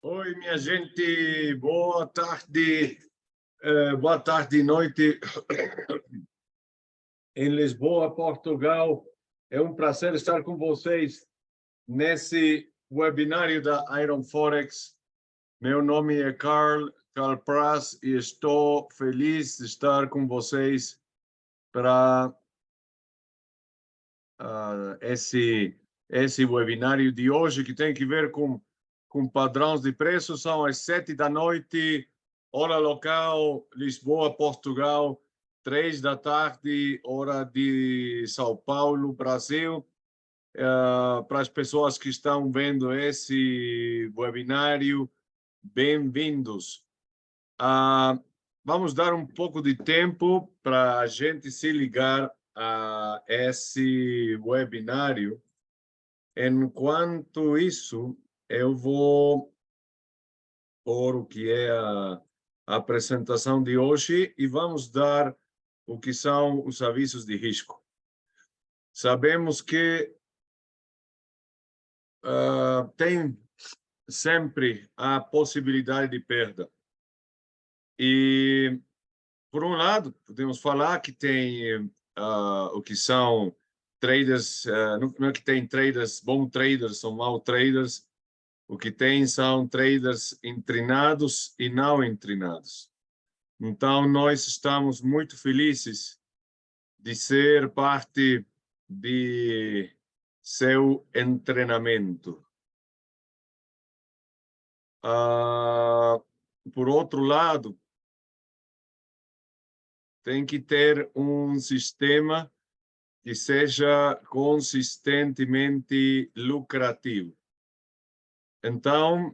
Oi, minha gente, boa tarde e noite em Lisboa, Portugal. É um prazer estar com vocês nesse webinário da Iron Forex. Meu nome é Carl Praz e estou feliz de estar com vocês para esse webinário de hoje, que tem que ver com padrões de preços. São as 7 da noite, hora local, Lisboa, Portugal, 3 da tarde, hora de São Paulo, Brasil. Para as pessoas que estão vendo esse webinário, bem-vindos. Vamos dar um pouco de tempo para a gente se ligar a esse webinário. Enquanto isso, eu vou pôr o que é a apresentação de hoje e vamos dar o que são os avisos de risco. Sabemos que tem sempre a possibilidade de perda. E, por um lado, podemos falar que tem o que são traders, não é que tem traders, bons traders, são maus traders. O que tem são traders treinados e não treinados. Então, nós estamos muito felizes de ser parte de seu treinamento. Por outro lado, tem que ter um sistema que seja consistentemente lucrativo. Então,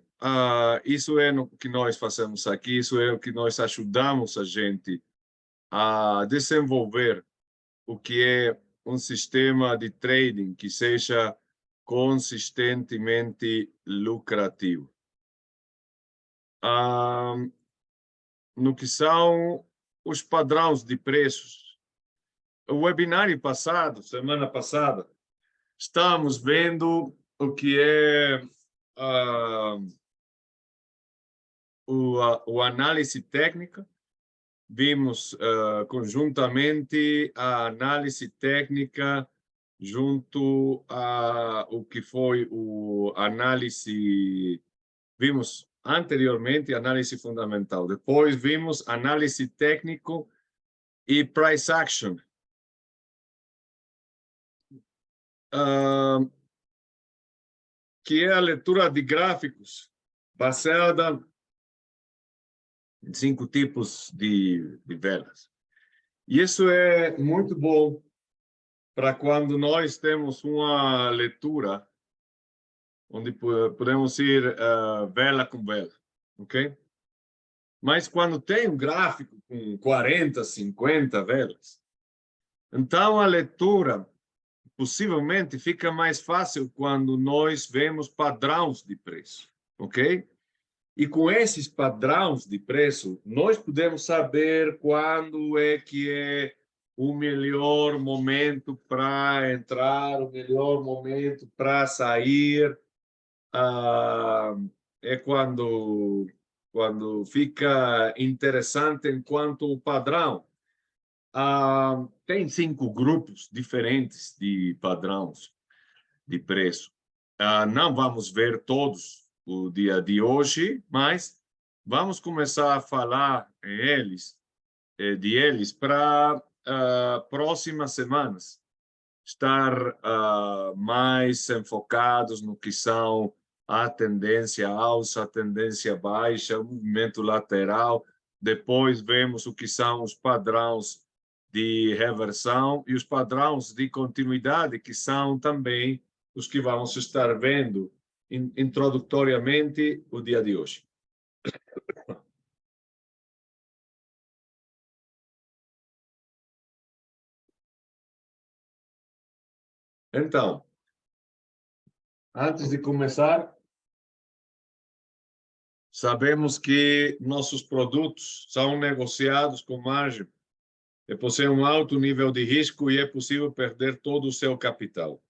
isso é o que nós fazemos aqui, isso é o que nós ajudamos a gente a desenvolver, o que é um sistema de trading que seja consistentemente lucrativo. No que são os padrões de preços. O webinário passado, semana passada, estamos vendo o que é o análise técnica. Vimos conjuntamente a análise técnica junto a o que foi o análise. Vimos anteriormente análise fundamental, depois vimos análise técnico e price action. Que é a leitura de gráficos baseada em 5 tipos de velas. E isso é muito bom para quando nós temos uma leitura onde podemos ir vela com vela, ok? Mas quando tem um gráfico com 40, 50 velas, então a leitura possivelmente fica mais fácil quando nós vemos padrões de preço, ok? E com esses padrões de preço, nós podemos saber quando é que é o melhor momento para entrar, o melhor momento para sair. É quando fica interessante enquanto o padrão. Tem 5 grupos diferentes de padrões de preço. Não vamos ver todos o dia de hoje, mas vamos começar a falar de eles para próximas semanas. Estar mais enfocados no que são a tendência alta, a tendência baixa, o movimento lateral. Depois vemos o que são os padrões de reversão e os padrões de continuidade, que são também os que vamos estar vendo introdutoriamente o dia de hoje. Então, antes de começar, sabemos que nossos produtos são negociados com margem, possui um alto nível de risco e é possível perder todo o seu capital.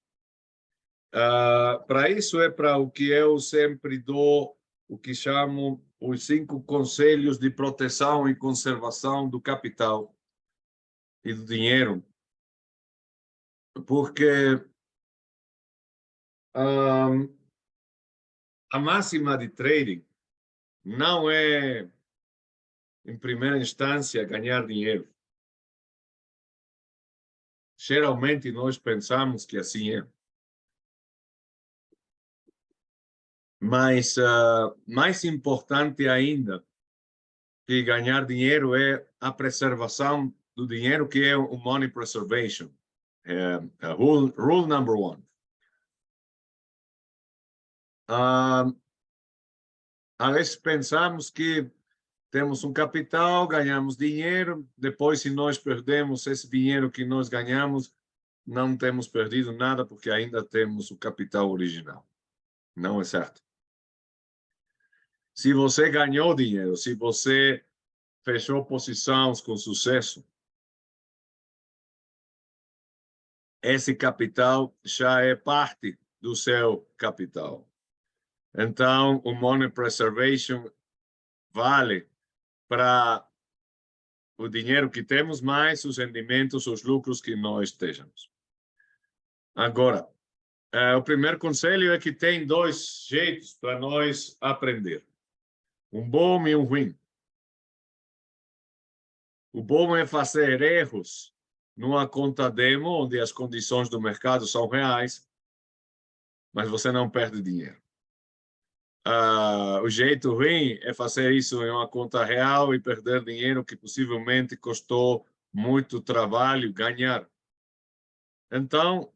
Para isso é para o que eu sempre dou o que chamo os 5 conselhos de proteção e conservação do capital e do dinheiro, porque a máxima de trading não é, em primeira instância, ganhar dinheiro. Geralmente, nós pensamos que assim é. Mas mais importante ainda que ganhar dinheiro é a preservação do dinheiro, que é o money preservation. Rule number 1. Às vezes pensamos que temos um capital, ganhamos dinheiro, depois se nós perdemos esse dinheiro que nós ganhamos, não temos perdido nada porque ainda temos o capital original. Não é certo. Se você ganhou dinheiro, se você fechou posições com sucesso, esse capital já é parte do seu capital. Então, o money preservation vale para o dinheiro que temos, mais os rendimentos, os lucros que nós estejamos. Agora, o primeiro conselho é que tem 2 jeitos para nós aprender. Um bom e um ruim. O bom é fazer erros numa conta demo, onde as condições do mercado são reais, mas você não perde dinheiro. O jeito ruim é fazer isso em uma conta real e perder dinheiro que possivelmente custou muito trabalho ganhar. Então,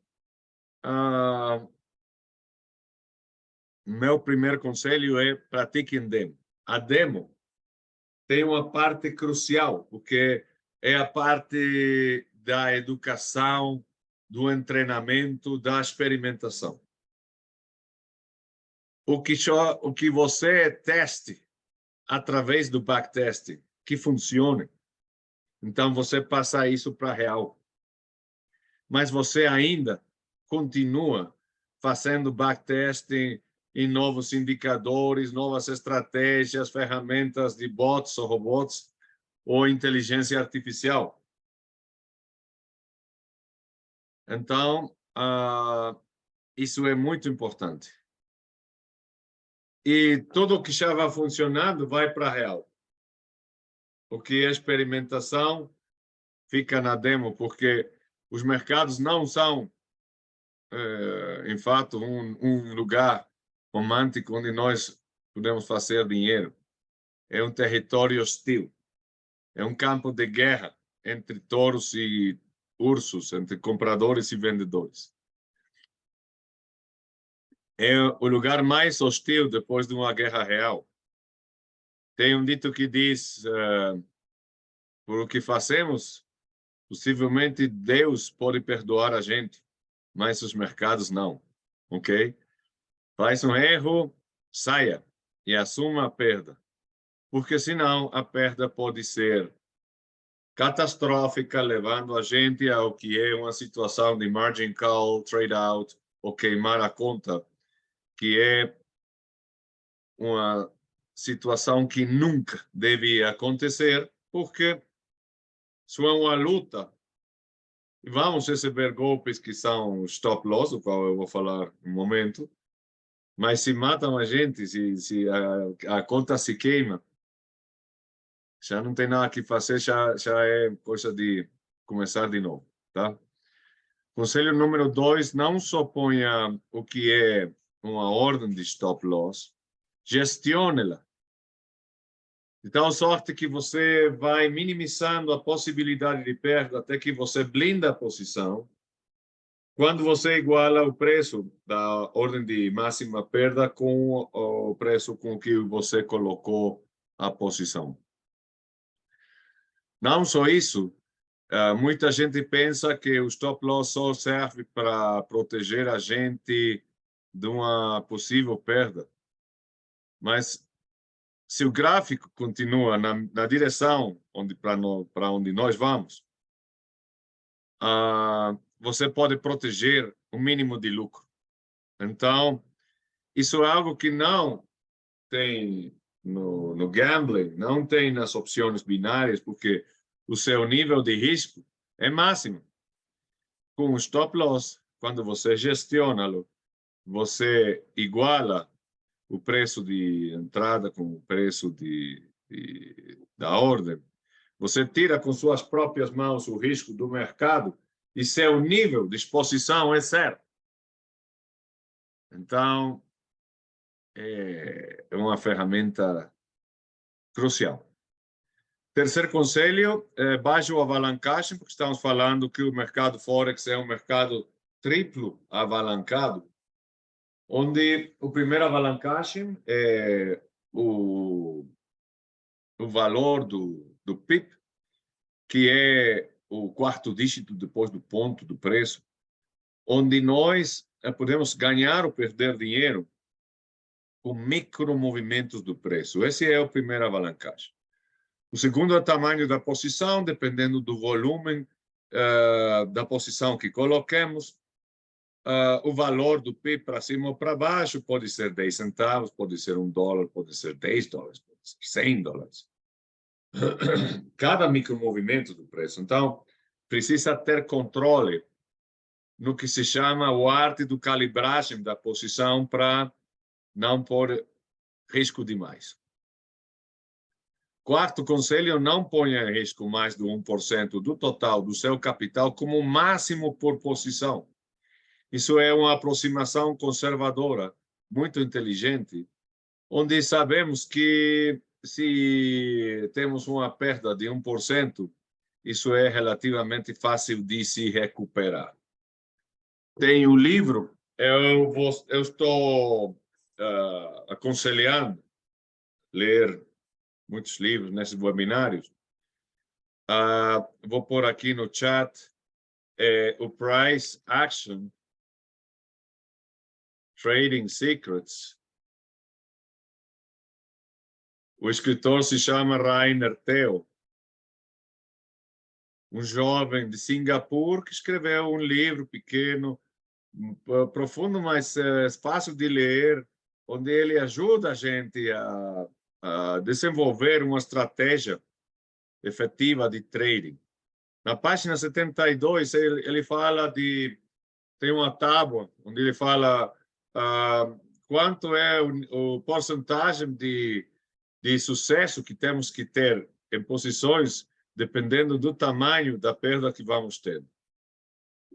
meu primeiro conselho é pratiquem demo. A demo tem uma parte crucial, porque é a parte da educação, do treinamento, da experimentação. O que você teste através do backtesting, que funcione. Então, você passa isso para real. Mas você ainda continua fazendo backtesting em novos indicadores, novas estratégias, ferramentas de bots ou robots ou inteligência artificial. Então, isso é muito importante. E tudo o que já vai funcionando vai para a real. O que é experimentação fica na demo, porque os mercados não são, em fato, um lugar romântico onde nós podemos fazer dinheiro. É um território hostil. É um campo de guerra entre touros e ursos, entre compradores e vendedores. É o lugar mais hostil depois de uma guerra real. Tem um dito que diz, por o que fazemos, possivelmente Deus pode perdoar a gente, mas os mercados não, ok? Faz um erro, saia e assuma a perda, porque senão a perda pode ser catastrófica, levando a gente ao que é uma situação de margin call, trade out, ou queimar a conta, que é uma situação que nunca deve acontecer, porque isso é uma luta. Vamos receber golpes que são stop loss, o qual eu vou falar um momento, mas se matam a gente, se a conta se queima, já não tem nada que fazer, já é coisa de começar de novo, tá? Conselho número 2, não só ponha o que é uma ordem de stop loss, gestione-la. De tal sorte que você vai minimizando a possibilidade de perda até que você blinda a posição. Quando você iguala o preço da ordem de máxima perda com o preço com que você colocou a posição. Não só isso, muita gente pensa que o stop loss só serve para proteger a gente de uma possível perda. Mas se o gráfico continua na direção para onde nós vamos, você pode proteger o mínimo de lucro. Então, isso é algo que não tem no gambling, não tem nas opções binárias, porque o seu nível de risco é máximo. Com o stop loss, quando você gestiona-lo, você iguala o preço de entrada com o preço da ordem. Você tira com suas próprias mãos o risco do mercado e seu nível de exposição é zero. Então, é uma ferramenta crucial. Terceiro conselho, baixe o alavancagem, porque estamos falando que o mercado Forex é um mercado triplo alavancado, onde o primeiro alavancagem é o valor do PIB, que é o quarto dígito depois do ponto do preço, onde nós podemos ganhar ou perder dinheiro com micromovimentos do preço. Esse é o primeiro alavancagem. O segundo é o tamanho da posição, dependendo do volume da posição que coloquemos. O valor do PIB para cima ou para baixo pode ser 10 centavos, pode ser $1, pode ser $10, pode ser $100. Cada micromovimento do preço. Então, precisa ter controle no que se chama o arte do calibragem da posição para não pôr risco demais. Quarto conselho, não ponha em risco mais de 1% do total do seu capital como máximo por posição. Isso é uma aproximação conservadora, muito inteligente, onde sabemos que se temos uma perda de 1%, isso é relativamente fácil de se recuperar. Tem um livro, eu estou aconselhando ler muitos livros nesses webinários. Vou pôr aqui no chat o Price Action Trading Secrets. O escritor se chama Rainer Theo, um jovem de Singapura que escreveu um livro pequeno, profundo, mas fácil de ler, onde ele ajuda a gente a desenvolver uma estratégia efetiva de trading. Na página 72, ele fala tem uma tábua, onde ele fala quanto é o porcentagem de sucesso que temos que ter em posições, dependendo do tamanho da perda que vamos ter.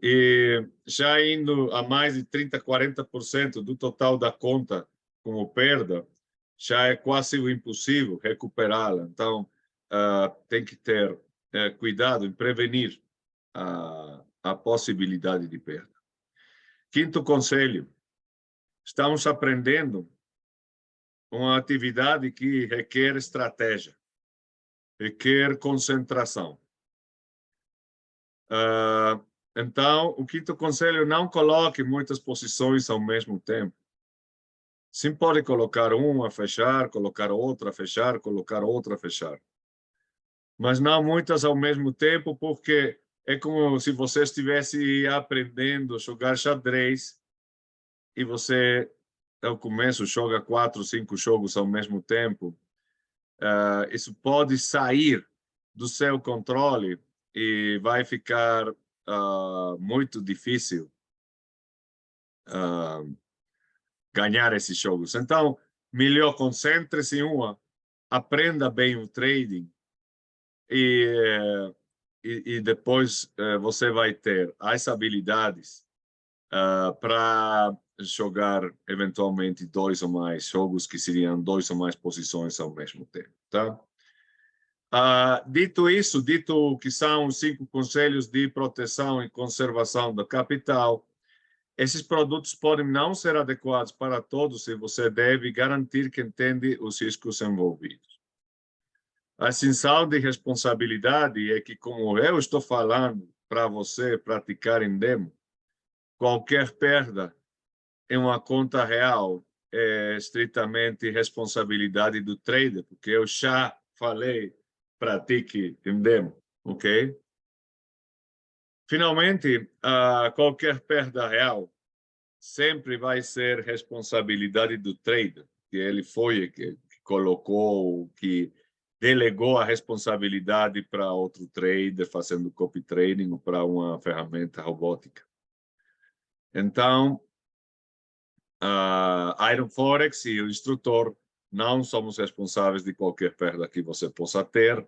E já indo a mais de 30%, 40% do total da conta como perda, já é quase impossível recuperá-la. Então, tem que ter cuidado em prevenir a possibilidade de perda. Quinto conselho, estamos aprendendo uma atividade que requer estratégia, requer concentração. Então, o quinto conselho, não coloque muitas posições ao mesmo tempo. Sim, pode colocar uma a fechar, colocar outra a fechar, colocar outra a fechar. Mas não muitas ao mesmo tempo, porque é como se você estivesse aprendendo a jogar xadrez e você, ao começo, joga 4, 5 jogos ao mesmo tempo. Isso pode sair do seu controle e vai ficar muito difícil ganhar esses jogos. Então, melhor concentre-se em uma, aprenda bem o trading e depois você vai ter as habilidades para jogar eventualmente 2 ou mais jogos, que seriam 2 ou mais posições ao mesmo tempo, tá? Dito isso, dito que são 5 conselhos de proteção e conservação do capital, esses produtos podem não ser adequados para todos e você deve garantir que entende os riscos envolvidos. A sensação de responsabilidade é que, como eu estou falando para você praticar em demo, qualquer perda em uma conta real é estritamente responsabilidade do trader, porque eu já falei, pratique em demo, ok? Finalmente, qualquer perda real sempre vai ser responsabilidade do trader, que ele foi que colocou, que delegou a responsabilidade para outro trader fazendo copy trading ou para uma ferramenta robótica. Então, a Iron Forex e o instrutor não somos responsáveis de qualquer perda que você possa ter,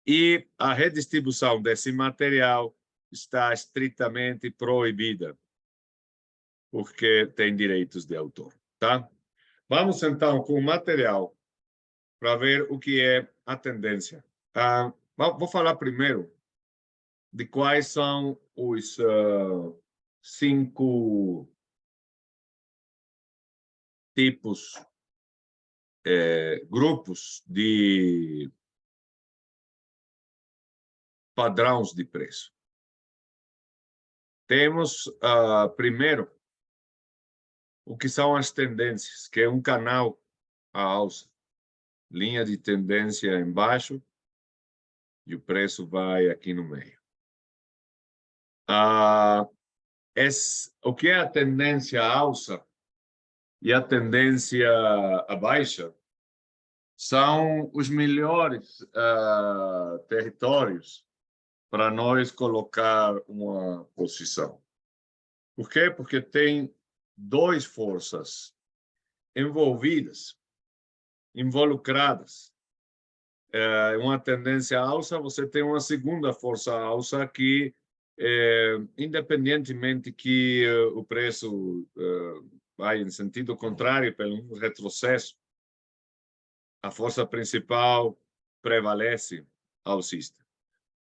e a redistribuição desse material está estritamente proibida, porque tem direitos de autor, tá? Vamos então com o material para ver o que é a tendência. Vou falar primeiro de quais são os 5 tipos, grupos de padrões de preço. Temos, primeiro, o que são as tendências, que é um canal à alça. Linha de tendência embaixo e o preço vai aqui no meio. O que é a tendência à alça e a tendência à baixa são os melhores territórios para nós colocar uma posição. Por quê? Porque tem 2 forças envolvidas, involucradas. Uma tendência à alça, você tem uma segunda força à alça que, independentemente que o preço vai em sentido contrário, pelo retrocesso, a força principal prevalece alcista.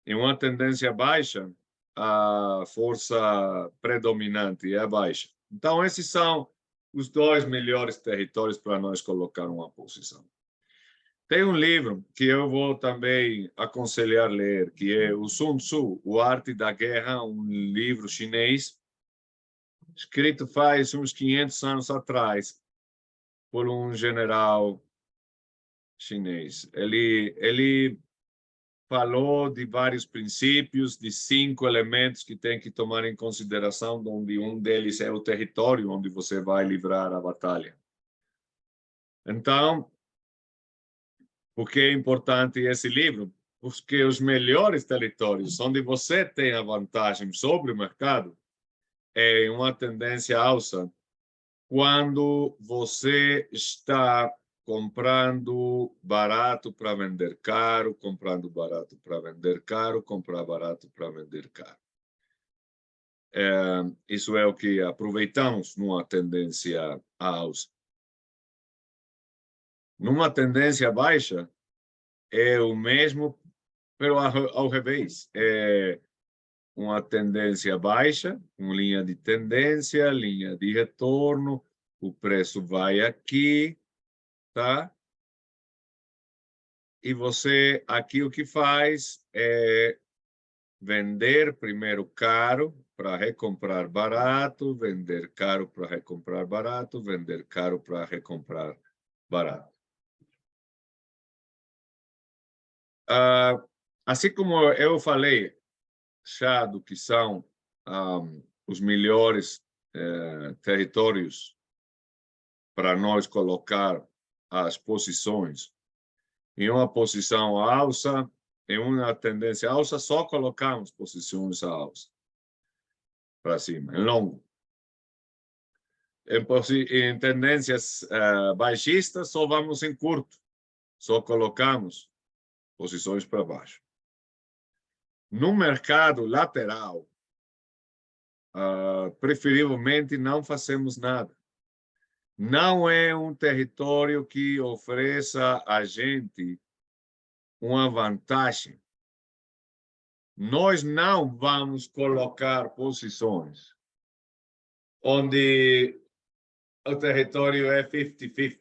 Em uma tendência baixa, a força predominante é baixa. Então, esses são os 2 melhores territórios para nós colocar uma posição. Tem um livro que eu vou também aconselhar ler, que é o Sun Tzu, O Arte da Guerra, um livro chinês, escrito faz uns 500 anos atrás, por um general chinês. Ele falou de vários princípios, de 5 elementos que tem que tomar em consideração, onde um deles é o território onde você vai livrar a batalha. Então, por que é importante esse livro? Porque os melhores territórios, onde você tem a vantagem sobre o mercado, é uma tendência alça, quando você está comprando barato para vender caro, comprando barato para vender caro, comprar barato para vender caro. Isso é o que aproveitamos numa tendência alça. Numa tendência baixa, é o mesmo, pero ao revés. É uma tendência baixa, uma linha de tendência, linha de retorno, o preço vai aqui, tá? E você, aqui o que faz é vender primeiro caro para recomprar barato, vender caro para recomprar barato, vender caro para recomprar barato. Assim como eu falei já do que são os melhores territórios para nós colocar as posições, em uma posição alça, em uma tendência alça, só colocamos posições alça para cima, em longo. Em tendências baixistas, só vamos em curto, só colocamos posições para baixo. No mercado lateral, preferivelmente não fazemos nada. Não é um território que ofereça a gente uma vantagem. Nós não vamos colocar posições onde o território é 50-50.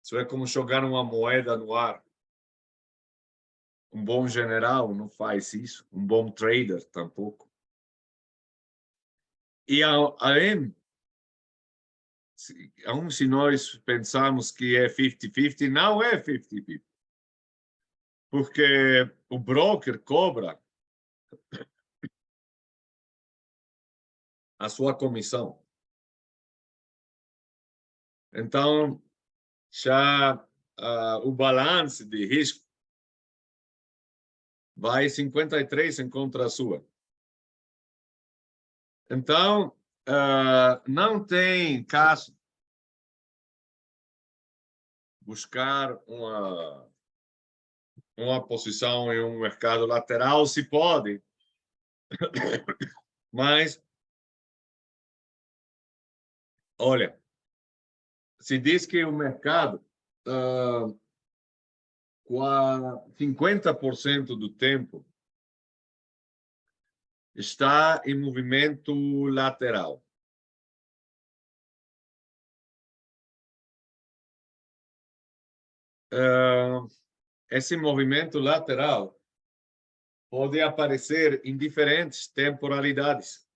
Isso é como jogar uma moeda no ar. Um bom general não faz isso, um bom trader tampouco. E além, se nós pensamos que é 50-50, não é 50-50. Porque o broker cobra a sua comissão. Então, já o balanço de risco vai 53 em contra a sua. Então, não tem caso buscar uma posição em um mercado lateral, se pode, mas, olha, se diz que o mercado, 50% do tempo, está em movimento lateral. Esse movimento lateral pode aparecer em diferentes temporalidades.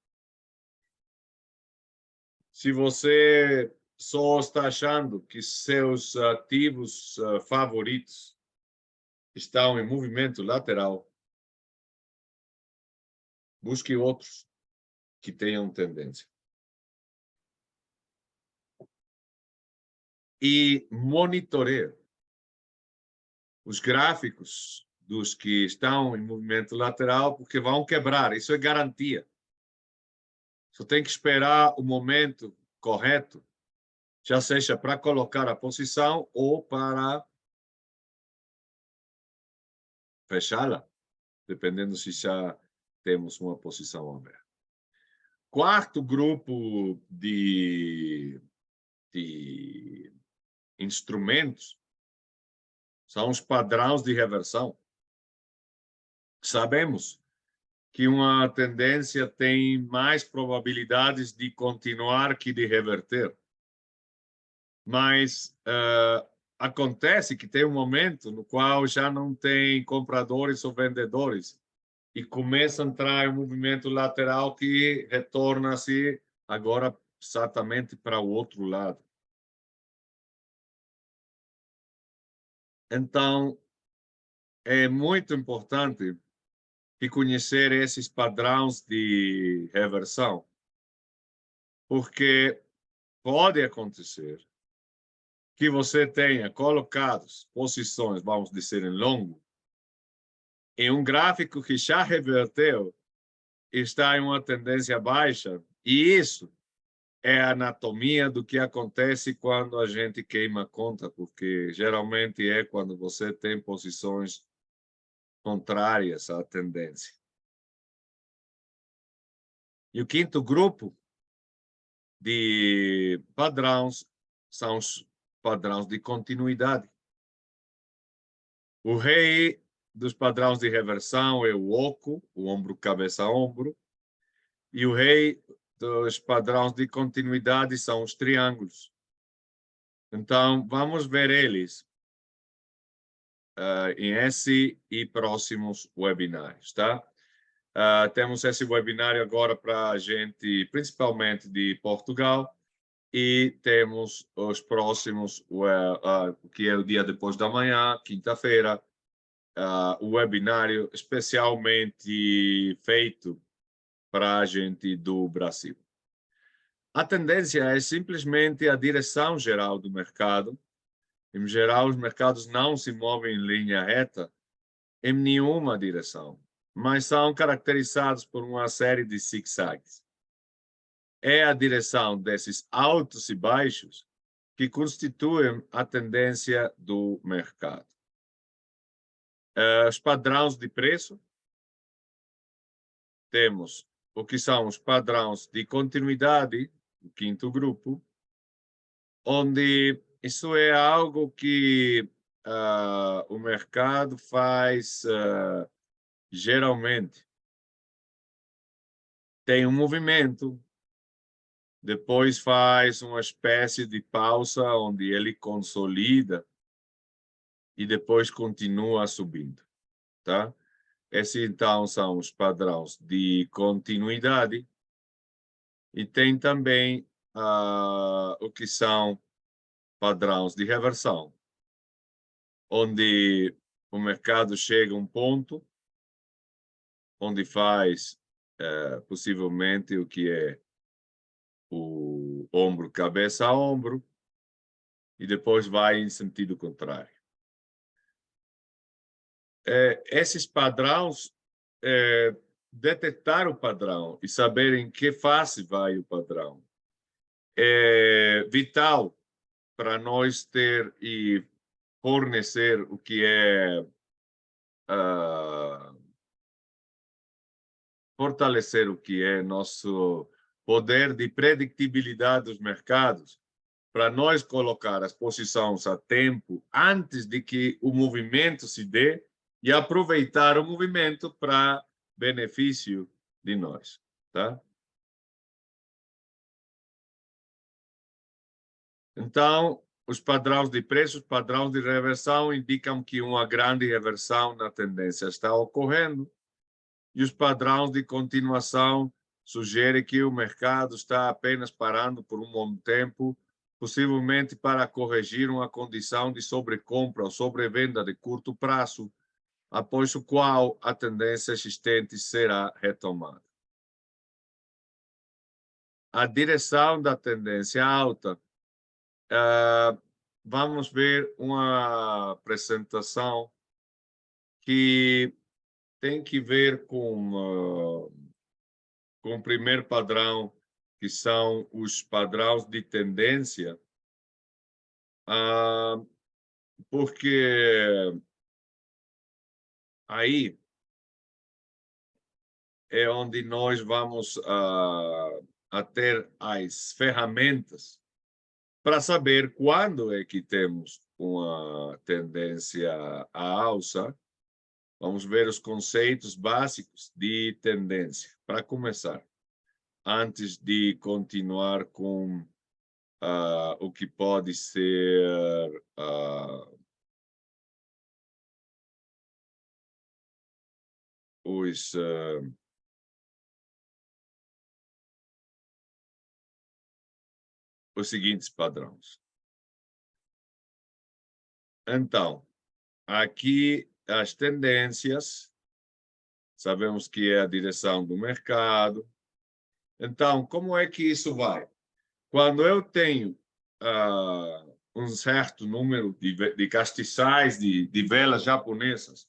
Se você só está achando que seus ativos favoritos estão em movimento lateral, busque outros que tenham tendência. E monitoreie os gráficos dos que estão em movimento lateral, porque vão quebrar, isso é garantia. Só tem que esperar o momento correto, já seja para colocar a posição ou para fechá-la, dependendo se já temos uma posição aberta. Quarto grupo de instrumentos são os padrões de reversão. Sabemos que uma tendência tem mais probabilidades de continuar que de reverter. Mas acontece que tem um momento no qual já não tem compradores ou vendedores e começa a entrar um movimento lateral que retorna-se agora exatamente para o outro lado. Então, é muito importante reconhecer esses padrões de reversão, porque pode acontecer que você tenha colocado posições, vamos dizer, em longo, em um gráfico que já reverteu, está em uma tendência baixa, e isso é a anatomia do que acontece quando a gente queima a conta, porque geralmente é quando você tem posições contrárias à tendência. E o quinto grupo de padrões são os padrões de continuidade. O rei dos padrões de reversão é o oco, o ombro, cabeça, ombro, e o rei dos padrões de continuidade são os triângulos. Então, vamos ver eles em esse e próximos webinários, tá? Temos esse webinário agora para a gente, principalmente de Portugal, e temos os próximos, que é o dia depois da manhã, quinta-feira, o webinário especialmente feito para a gente do Brasil. A tendência é simplesmente a direção geral do mercado. Em geral, os mercados não se movem em linha reta em nenhuma direção, mas são caracterizados por uma série de zigzags. É a direção desses altos e baixos que constituem a tendência do mercado. Os padrões de preço, temos o que são os padrões de continuidade, o quinto grupo, onde isso é algo que o mercado faz geralmente. Tem um movimento, depois faz uma espécie de pausa onde ele consolida e depois continua subindo, tá? Esses, então, são os padrões de continuidade e tem também o que são padrões de reversão, onde o mercado chega a um ponto onde faz possivelmente o que é o ombro, cabeça a ombro, e depois vai em sentido contrário. Esses padrões, detectar o padrão e saber em que fase vai o padrão é vital para nós ter e fornecer o que é fortalecer o que é nosso poder de predictibilidade dos mercados, para nós colocar as posições a tempo antes de que o movimento se dê e aproveitar o movimento para benefício de nós, tá? Então, os padrões de preços, padrões de reversão indicam que uma grande reversão na tendência está ocorrendo e os padrões de continuação sugerem que o mercado está apenas parando por um bom tempo, possivelmente para corrigir uma condição de sobrecompra ou sobrevenda de curto prazo, após o qual a tendência existente será retomada. A direção da tendência alta, vamos ver uma apresentação que tem que ver com o primeiro padrão, que são os padrões de tendência, porque aí é onde nós vamos a ter as ferramentas para saber quando é que temos uma tendência à alça. Vamos ver os conceitos básicos de tendência, para começar, antes de continuar com o que pode ser os seguintes padrões. Então, aqui as tendências, sabemos que é a direção do mercado. Então, como é que isso vai? Quando eu tenho um certo número de castiçais, de velas japonesas,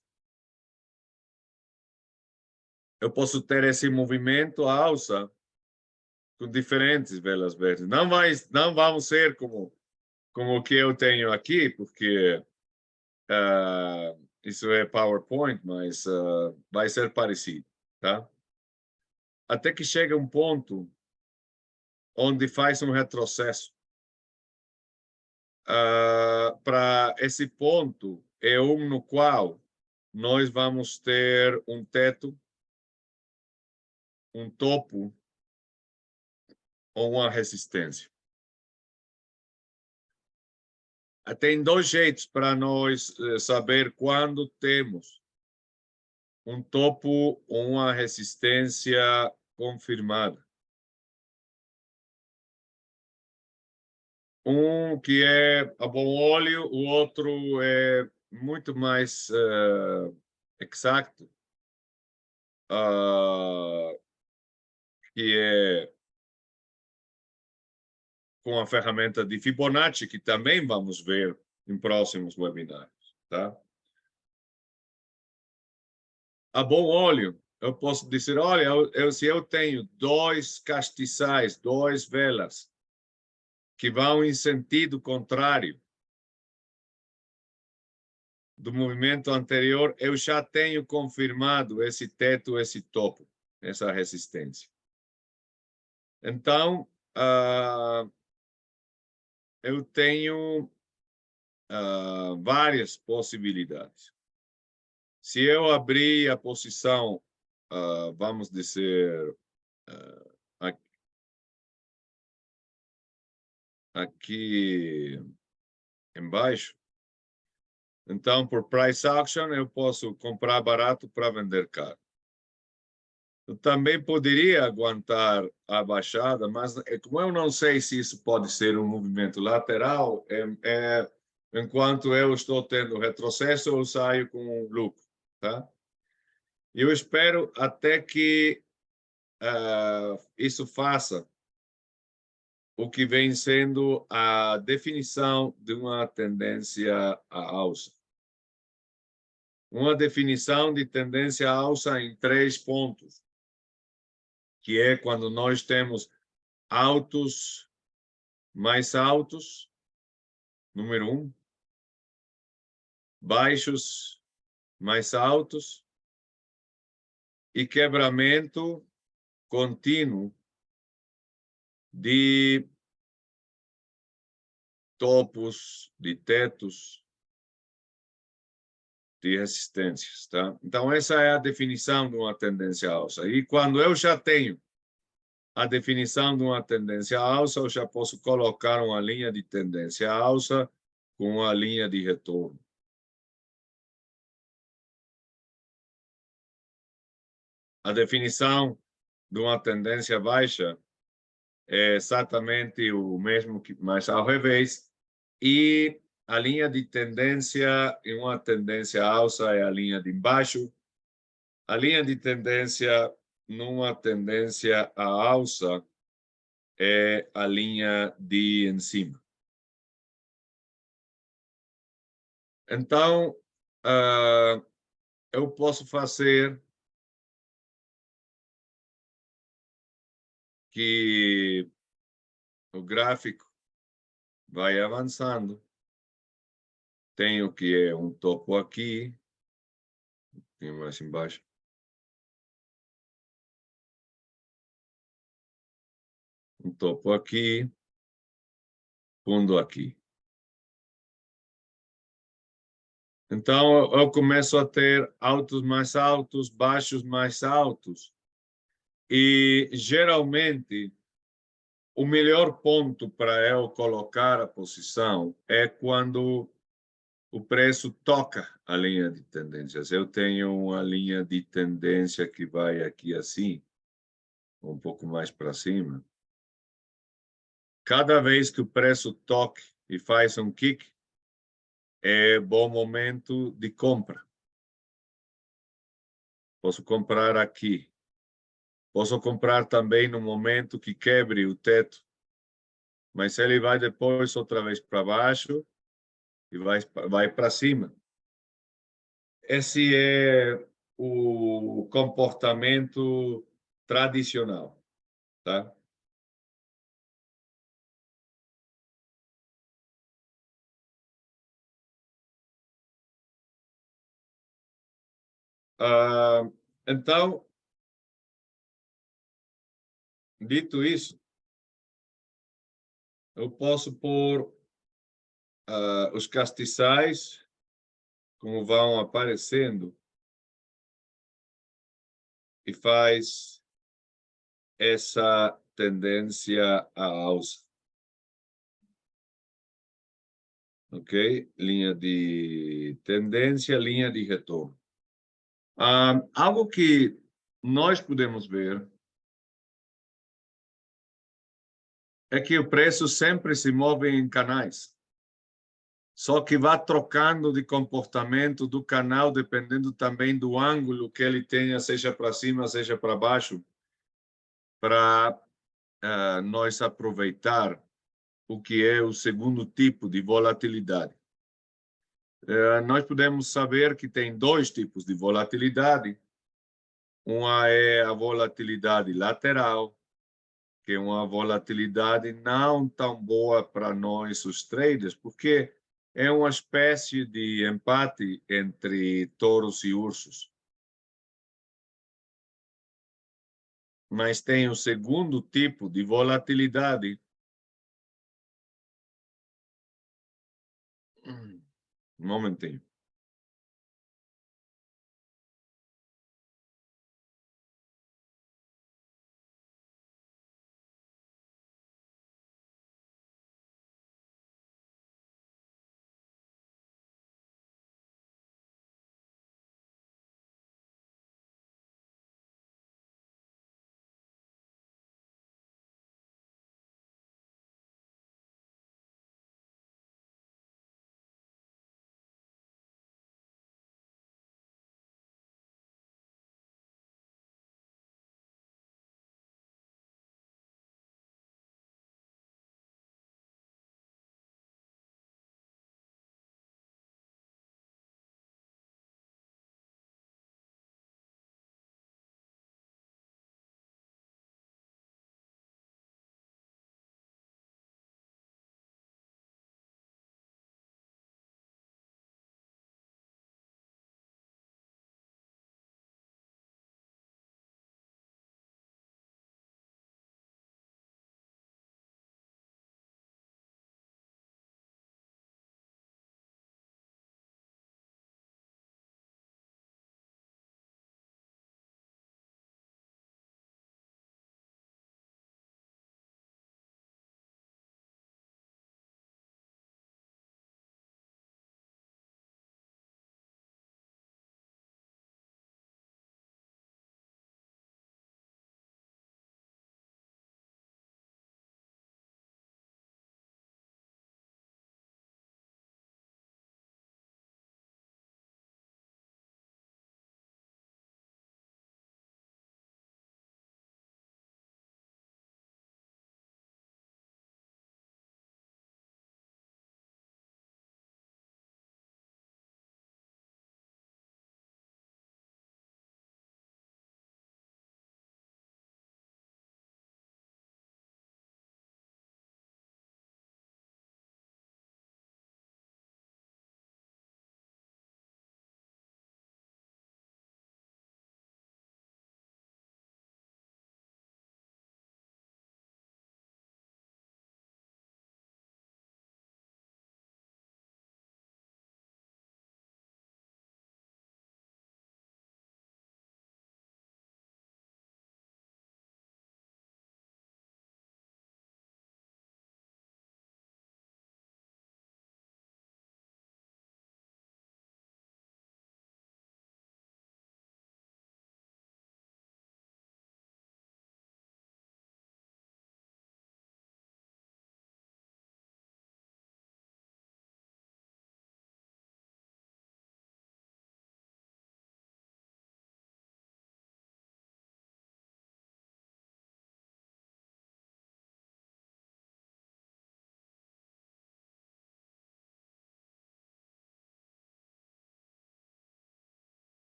eu posso ter esse movimento alça com diferentes velas verdes. Não vão ser como o que eu tenho aqui, porque isso é PowerPoint, mas vai ser parecido, tá? Até que chega um ponto onde faz um retrocesso. Para esse ponto é um no qual nós vamos ter um teto, um topo ou uma resistência. Tem dois jeitos para nós saber quando temos um topo ou uma resistência confirmada. Um que é a bom óleo, o outro é muito mais exato, que é com a ferramenta de Fibonacci, que também vamos ver em próximos webinários, tá? A bom óleo, eu posso dizer, olha, se eu tenho dois castiçais, duas velas, que vão em sentido contrário do movimento anterior, eu já tenho confirmado esse teto, esse topo, essa resistência. Então, eu tenho várias possibilidades. Se eu abrir a posição, vamos dizer, aqui embaixo, então, por price action, eu posso comprar barato para vender caro. Eu também poderia aguentar a baixada, mas como eu não sei se isso pode ser um movimento lateral, enquanto eu estou tendo retrocesso, eu saio com lucro, tá? Eu espero até que isso faça o que vem sendo a definição de uma tendência à alça. Uma definição de tendência à alça em 3 pontos, que é quando nós temos altos mais altos, número 1, baixos mais altos e quebramento contínuo de topos, de tetos, de resistências, tá? Então, essa é a definição de uma tendência à alça. E quando eu já tenho a definição de uma tendência à alça, eu já posso colocar uma linha de tendência à alça com uma linha de retorno. A definição de uma tendência baixa é exatamente o mesmo, mas ao revés. E a linha de tendência em uma tendência alça é a linha de embaixo. A linha de tendência numa tendência à alça é a linha de em cima. Então, eu posso fazer que o gráfico vai avançando. Tenho que é um topo aqui, tem mais embaixo. Um topo aqui, fundo aqui. Então, eu começo a ter altos mais altos, baixos mais altos. E, geralmente, o melhor ponto para eu colocar a posição é quando o preço toca a linha de tendências. Eu tenho uma linha de tendência que vai aqui assim, um pouco mais para cima. Cada vez que o preço toque e faz um kick, é bom momento de compra. Posso comprar aqui. Posso comprar também no momento que quebre o teto. Mas ele vai depois outra vez para baixo e vai para cima. Esse é o comportamento tradicional, tá? Então, dito isso, eu posso pôr os castiçais, como vão aparecendo, e faz essa tendência à alça. Ok? Linha de tendência, linha de retorno. Algo que nós podemos ver é que o preço sempre se move em canais. Só que vai trocando de comportamento do canal, dependendo também do ângulo que ele tenha, seja para cima, seja para baixo, para nós aproveitar o que é o segundo tipo de volatilidade. Nós podemos saber que tem 2 tipos de volatilidade. Uma é a volatilidade lateral, que é uma volatilidade não tão boa para nós, os traders, porque é uma espécie de empate entre touros e ursos. Mas tem o segundo tipo de volatilidade. Um momentinho.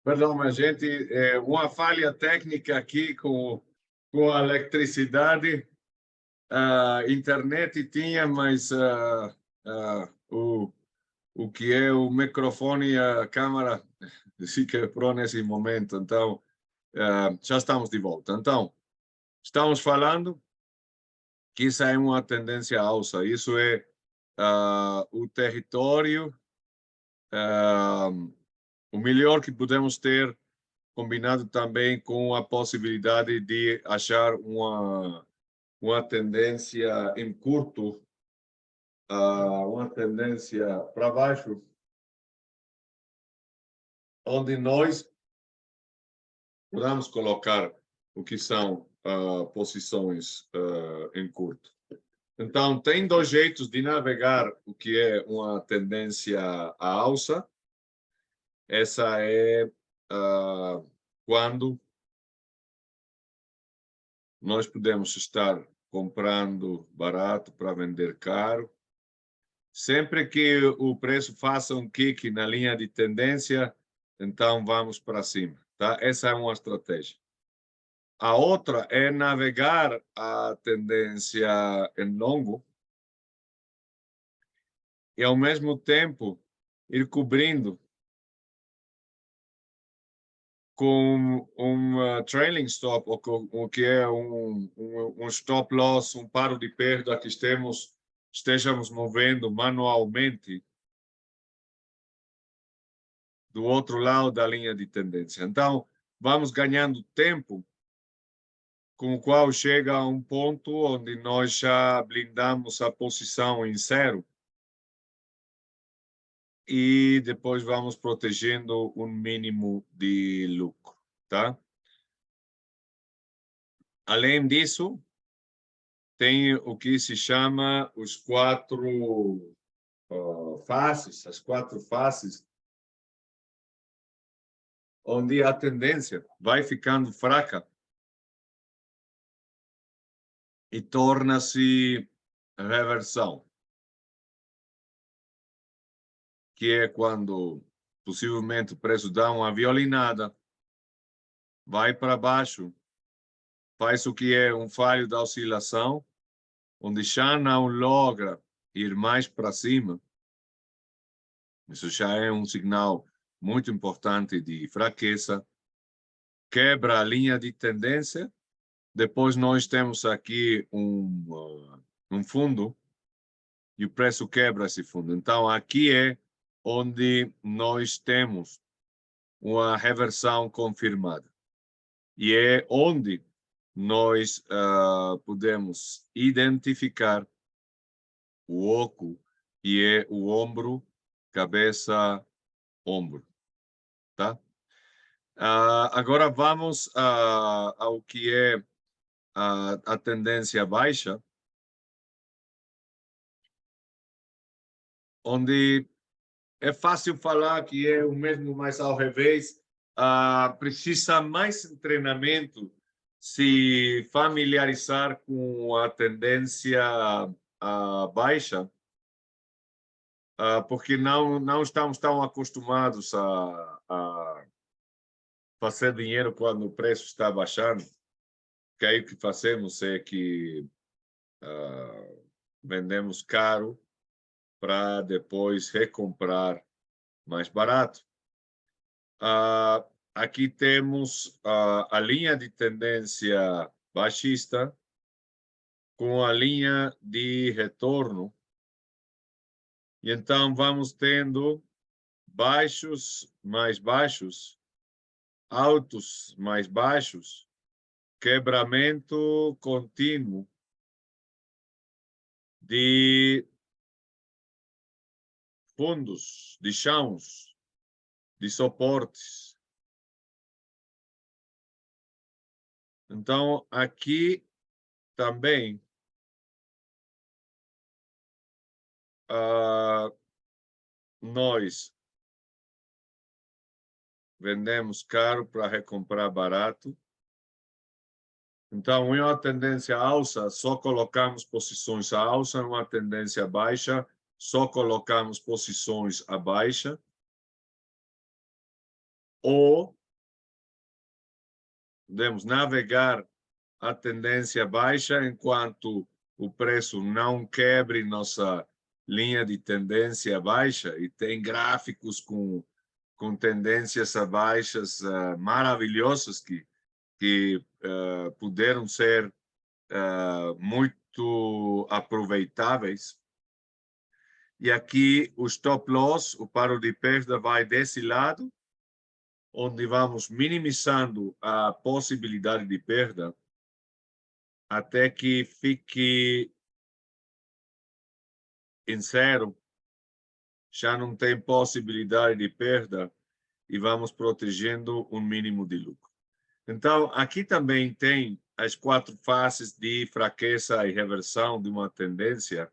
Perdão, mas gente, uma falha técnica aqui com a eletricidade. A internet tinha, mas o que é o microfone e a câmera se quebrou nesse momento. Então, já estamos de volta. Então, estamos falando que isso é uma tendência alça. Isso é o território, o melhor que podemos ter, combinado também com a possibilidade de achar uma tendência em curto, uma tendência para baixo, onde nós podemos colocar o que são posições em curto. Então, tem dois jeitos de navegar o que é uma tendência à alça. Essa é quando nós podemos estar comprando barato para vender caro. Sempre que o preço faça um kick na linha de tendência, então vamos para cima, tá? Essa é uma estratégia. A outra é navegar a tendência em longo e, ao mesmo tempo, ir cobrindo com um trailing stop, ou com o que é um stop loss, um paro de perda que estejamos movendo manualmente do outro lado da linha de tendência. Então, vamos ganhando tempo, com o qual chega a um ponto onde nós já blindamos a posição em zero e depois vamos protegendo um mínimo de lucro, tá? Além disso, tem o que se chama os quatro faces, as quatro faces, onde a tendência vai ficando fraca e torna-se reversão, que é quando possivelmente o preço dá uma violinada, vai para baixo, faz o que é um falho da oscilação, onde já não logra ir mais para cima. Isso já é um sinal muito importante de fraqueza. Quebra a linha de tendência. Depois nós temos aqui um fundo e o preço quebra esse fundo. Então, aqui é onde nós temos uma reversão confirmada. E é onde nós podemos identificar o oco, que é o ombro, cabeça, ombro, tá? Agora vamos ao que é a tendência baixa, onde é fácil falar que é o mesmo, mas ao revés, precisa mais treinamento, se familiarizar com a tendência baixa, porque não estamos tão acostumados a fazer dinheiro quando o preço está baixando, que aí o que fazemos é que vendemos caro para depois recomprar mais barato. Aqui temos a linha de tendência baixista com a linha de retorno. E então vamos tendo baixos mais baixos, altos mais baixos, quebramento contínuo de fundos, de chãos, de suportes. Então, aqui também nós vendemos caro para recomprar barato. Então, em uma tendência alça, só colocamos posições à alça, em uma tendência baixa, só colocamos posições à baixa. Ou Podemos navegar a tendência baixa enquanto o preço não quebre nossa linha de tendência baixa, e tem gráficos com tendências baixas maravilhosas que puderam ser muito aproveitáveis. E aqui o stop loss, o paro de perda, vai desse lado, onde vamos minimizando a possibilidade de perda até que fique em zero, já não tem possibilidade de perda e vamos protegendo um mínimo de lucro. Então, aqui também tem as 4 fases de fraqueza e reversão de uma tendência,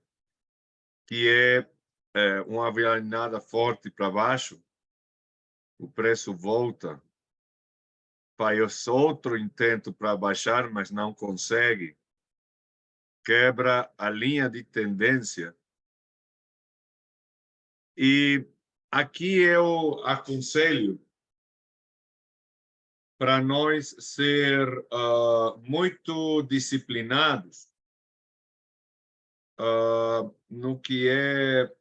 que é uma virada forte para baixo, o preço volta, faz outro intento para baixar, mas não consegue, quebra a linha de tendência. E aqui eu aconselho para nós ser muito disciplinados no que é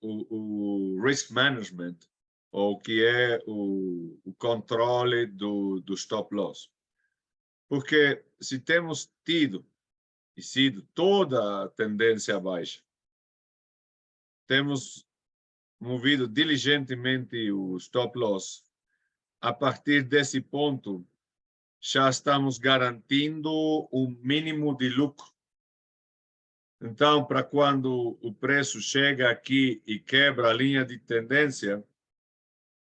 o risk management, ou que é o controle do stop loss. Porque se temos tido e sido toda a tendência baixa, temos movido diligentemente o stop loss, a partir desse ponto já estamos garantindo um mínimo de lucro. Então, para quando o preço chega aqui e quebra a linha de tendência,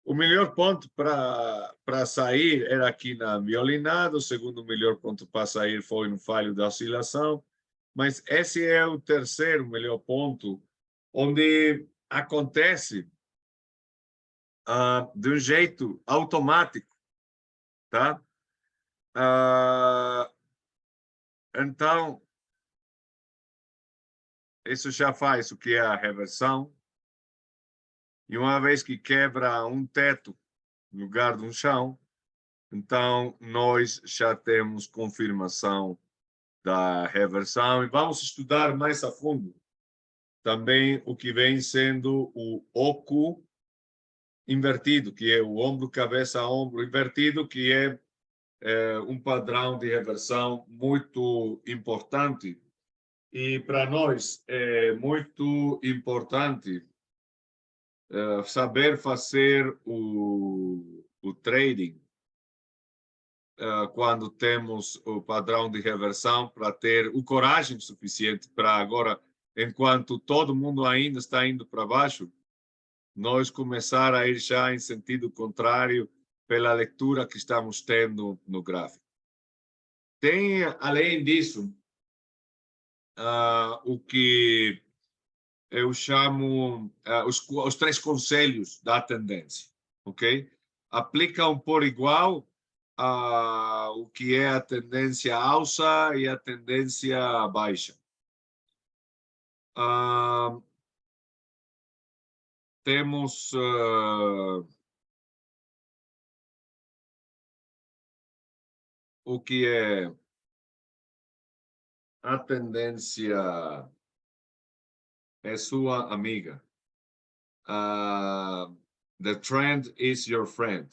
o melhor ponto para sair era aqui na violinada, o segundo melhor ponto para sair foi no falho da oscilação, mas esse é o terceiro melhor ponto, onde acontece de um jeito automático, tá? Então, isso já faz o que é a reversão, e uma vez que quebra um teto no lugar de um chão, então nós já temos confirmação da reversão, e vamos estudar mais a fundo também o que vem sendo o oco invertido, que é o ombro, cabeça, ombro invertido, que é um padrão de reversão muito importante. E para nós é muito importante saber fazer o trading quando temos o padrão de reversão, para ter o coragem suficiente para agora, enquanto todo mundo ainda está indo para baixo, nós começar a ir já em sentido contrário pela leitura que estamos tendo no gráfico. Tem, além disso, o que eu chamo os 3 conselhos da tendência, ok? Aplicam por igual o que é a tendência alça e a tendência baixa. Temos o que é a tendência é sua amiga. The trend is your friend.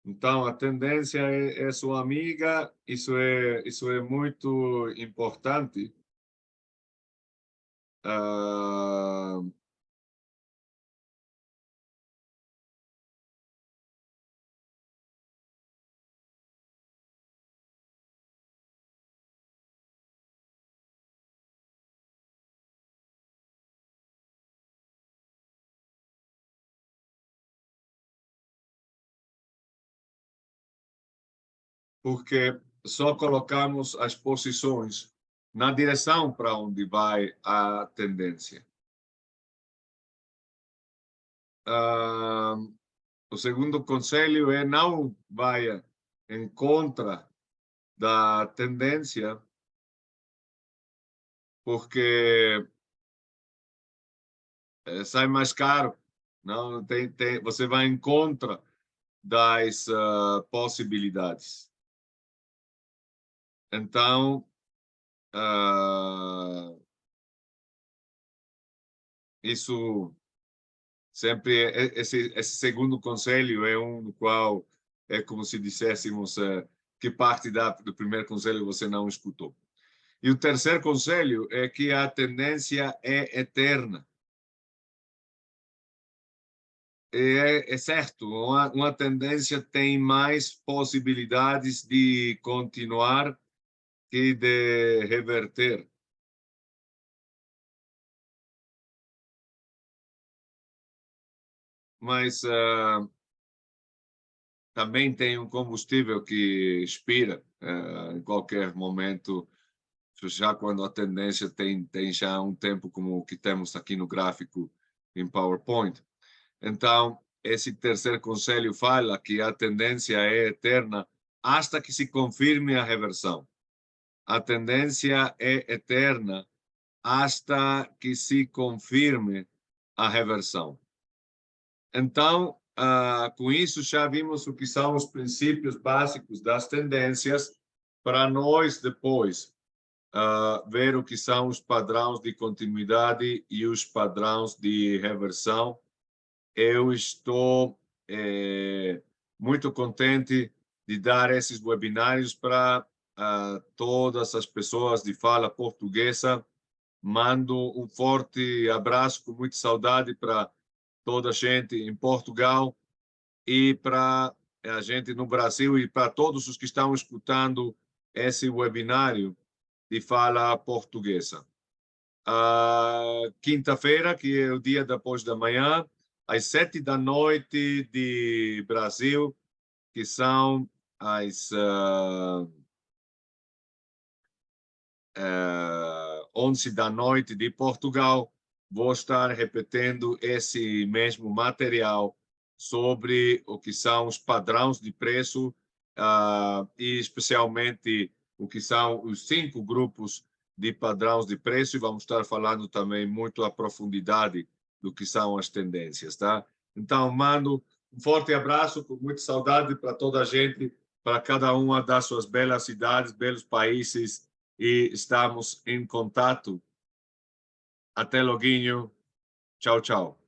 Então, a tendência é sua amiga, isso é muito importante. Porque só colocamos as posições na direção para onde vai a tendência. O segundo conselho é não vá em contra da tendência, porque sai mais caro. Não você vai em contra das possibilidades. Então, isso sempre, esse segundo conselho é um no qual é como se disséssemos que parte do primeiro conselho você não escutou. E o terceiro conselho é que a tendência é eterna. É certo, uma tendência tem mais possibilidades de continuar que de reverter. Mas também tem um combustível que expira em qualquer momento, já quando a tendência tem já um tempo como o que temos aqui no gráfico em PowerPoint. Então, esse terceiro conselho fala que a tendência é eterna hasta que se confirme a reversão. A tendência é eterna hasta que se confirme a reversão. Então, com isso, já vimos o que são os princípios básicos das tendências para nós depois ver o que são os padrões de continuidade e os padrões de reversão. Eu estou muito contente de dar esses webinários para todas as pessoas de fala portuguesa. Mando um forte abraço com muita saudade para toda a gente em Portugal e para a gente no Brasil e para todos os que estão escutando esse webinário de fala portuguesa. Quinta-feira, que é o dia depois da manhã, às 7 da noite de Brasil, que são às 11 da noite de Portugal, vou estar repetindo esse mesmo material sobre o que são os padrões de preço e especialmente o que são os 5 grupos de padrões de preço, e vamos estar falando também muito à profundidade do que são as tendências, tá? Então, mando um forte abraço, com muita saudade para toda a gente, para cada uma das suas belas cidades, belos países, e estamos em contato. Até loguinho. Tchau, tchau.